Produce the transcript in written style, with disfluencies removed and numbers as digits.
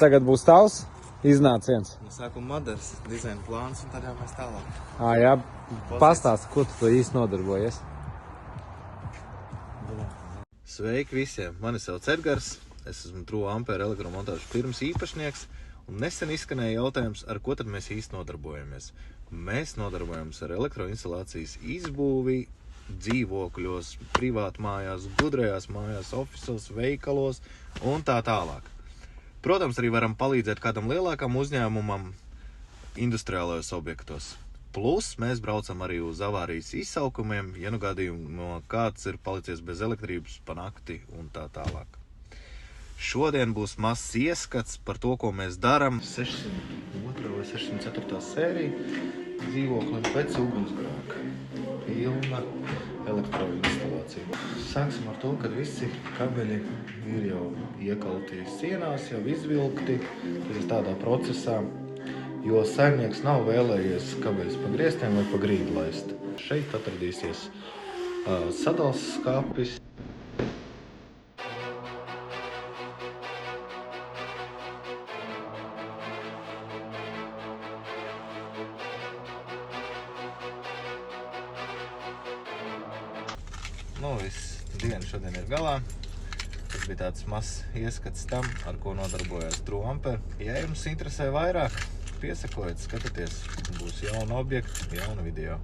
Tagad būs tavs iznāciens. No sākuma modelis, dizaina plāns un tad jau mēs tālāk. Jā, pastāsti, ko tu īsti nodarbojies. Sveiki visiem! Mani sauc Edgars, es esmu True Ampere elektromontāžu firmas īpašnieks un nesen izskanēja jautājums, ar ko tad mēs īsti nodarbojamies. Mēs nodarbojamies ar elektroinstalācijas izbūvi dzīvokļos, privātmājās, gudrajās mājās, ofisos, veikalos un tā tālāk. Protams, arī varam palīdzēt kādam lielākam uzņēmumam industriālajos objektos. Plus, mēs braucam arī uz avārijas izsaukumiem, ja nu gadījumā kāds ir palicies bez elektrības pa nakti un tā tālāk. Šodien būs mazs ieskats par to, ko mēs daram. 602. vai 604. sērija dzīvoklim pēc ugunsgrēka. Pilna elektroinstalācija. Sāksim ar to, ka visi kabeļi ir jau iekalti sienās, jau izvilkti. Tas ir tādā procesā, jo saimnieks nav vēlējies kabeļus pa griestiem vai pa grīdu laist. Šeit atradīsies sadals skapis. Viss diena šodien ir galā. Tas bija tāds mazs ieskats tam, ar ko nodarbojas True Ampere. Ja jums interesē vairāk, piesakojiet, skatieties, būs jauna objekta, jauna video.